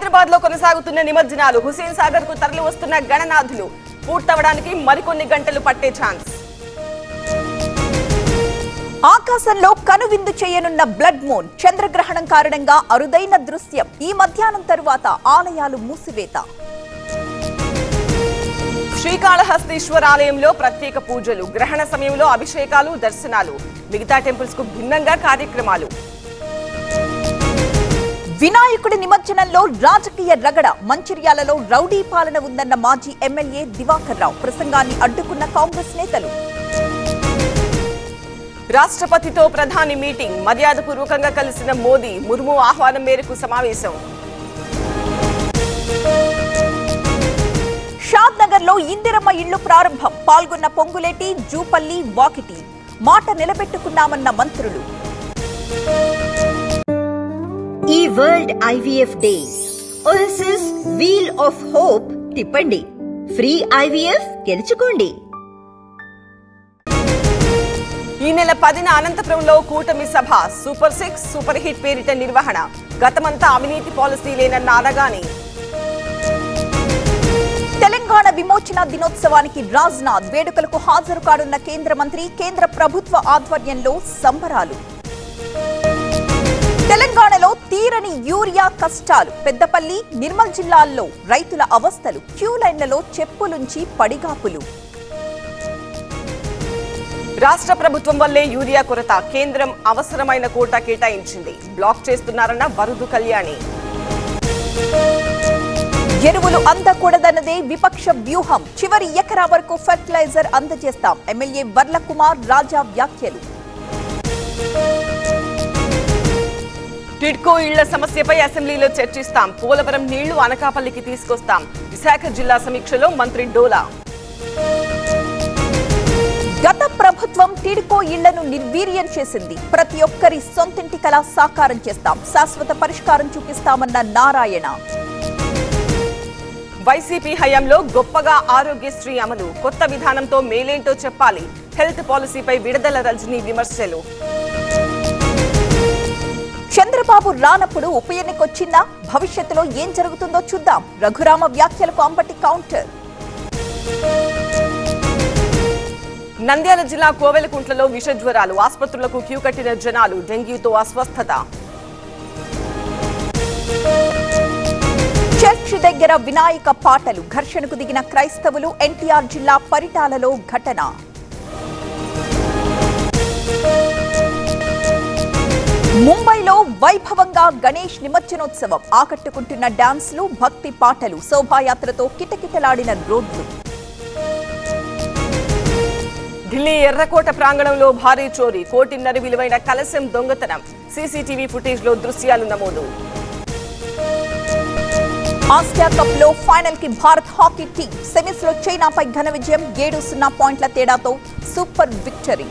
హైదరాబాద్ లో కొనసాగుతున్న నిమజ్జనాలు హుసేన్ సాగర్ కు తరలి వస్తున్న గణనాథులు పూర్తవడానికి మరికొన్ని గంటలు పట్టే ఛాన్స్. ఆకాశంలో కనువిందు చేయనున్న బ్లడ్ మూన్ చంద్రగ్రహణం కారణంగా అరుదైన దృశ్యం. ఈ మధ్యాహ్నం తరువాత ఆలయాలు మూసివేత. శ్రీకాళహస్తీశ్వర ఆలయంలో ప్రత్యేక పూజలు, గ్రహణ సమయంలో అభిషేకాలు, దర్శనాలు. మిగతా టెంపుల్స్ కు భిన్నంగా కార్యక్రమాలు. వినాయకుడి నిమజ్జనంలో రాజకీయ రగడ. మంచిర్యాలలో రౌడీ పాలన ఉందన్న మాజీ ఎమ్మెల్యే దివాకర్ రావు ప్రసంగాన్ని అడ్డుకున్న కాంగ్రెస్ నేతలు. రాష్ట్రపతితో ప్రధాని మీటింగ్, మర్యాదపూర్వకంగా కలిసిన మోదీ, ముర్ము ఆహ్వానం మేరకు సమావేశం. షాద్ నగర్ లో ఇందిరమ్మ ఇళ్లు ప్రారంభం. పాల్గొన్న పొంగులేటి, జూపల్లి, వాకిటి. మాట నిలబెట్టుకున్నామన్న మంత్రులు. ఈ world IVF day OSS wheel of hope తిప్పండి. ఫ్రీ IVF గెలుచుకోండి. ఈ నెల 10న అనంతపురంలో కూటమి సభ. సూపర్ 6 సూపర్ హిట్ పేరిట నిర్వహణ. గతమంతా అవినీతి పాలసీ లేనన్న అనగానే. తెలంగాణ విమోచన దినోత్సవానికి రాజ్నాథ్ వేడుకలకు హాజరు కానున్న కేంద్ర మంత్రి. కేంద్ర ప్రభుత్వ ఆధ్వర్యంలో సంబరాలు. తెలంగాణలో తీరని యూరియా కష్టాలు. పెద్దపల్లి, నిర్మల్ జిల్లాల్లో రైతుల అవస్థలు. క్యూ లైన్లలో చెప్పులుంచి పడిగాపులు. రాష్ట్ర ప్రభుత్వం వల్లే యూరియా కొరత. కేంద్రం అవసరమైన కోటా కేటాయించింది. బ్లాక్ చేస్తున్నారన్న వరుదు కళ్యాణి. ఎరువులు అందకూడదన్నదే విపక్ష వ్యూహం. చివరి ఎకరా వరకు ఫెర్టిలైజర్ అందజేస్తాం. ఎమ్మెల్యే వర్లకుమార్ రాజా వ్యాఖ్యలు. టిడ్కో ఇళ్ల సమస్యపై అసెంబ్లీలో చర్చిస్తాం. పోలవరం నీళ్లు అనకాపల్లికి తీసుకొస్తాం. విశాఖ జిల్లా సమీక్షలో మంత్రి డోలా. గత ప్రభుత్వం టిడ్కో ఇళ్లను నిర్వీర్యం చేసింది. ప్రతి ఒక్కరి సొంతింటి కల సాకారం చేస్తాం. శాశ్వత పరిష్కారం చూపిస్తామన్న నారాయణ. వైసీపీ హయాంలో గొప్పగా ఆరోగ్యశ్రీ అమలు. కొత్త విధానంతో మేలేంటో చెప్పాలి. హెల్త్ పాలసీపై విడుదల రజనీ విమర్శలు. చంద్రబాబు రానప్పుడు ఉప ఎన్నికొచ్చిందా? భవిష్యత్తులో ఏం జరుగుతుందో చూద్దాం. రఘురామ వ్యాఖ్యలకు అంబటి కౌంటర్. నంద్యాల జిల్లా కోవెలకుంట్లలో విషజ్వరాలు. ఆసుపత్రులకు క్యూ కట్టిన జనాలు. డెంగ్యూతో అస్వస్థత. చర్చ్ దగ్గర వినాయక పాటలు. ఘర్షణకు దిగిన క్రైస్తవులు. ఎన్టీఆర్ జిల్లా పరిటాలలో ఘటన. ముంబైలో వైభవంగా గణేష్ నిమజ్జనోత్సవం. ఆకట్టుకుంటున్న డాన్స్లు, భక్తి పాటలు. శోభాయాత్రతో కిటకిటలాడిన రోడ్లు. ఢిల్లీ ఎర్రకోట ప్రాంగణంలో భారీ చోరీ. 1.5 కోటి విలువైన కలశం దొంగతనం. సీసీటీవీ ఫుటేజ్ లో దృశ్యాలు నమోదు. ఆసియా కప్ లో ఫైనల్ కి భారత్ హాకీ టీం. సెమీస్ లో చైనాపై ఘన విజయం. 7-0 పాయింట్ల తేడాతో సూపర్ విక్టరీ.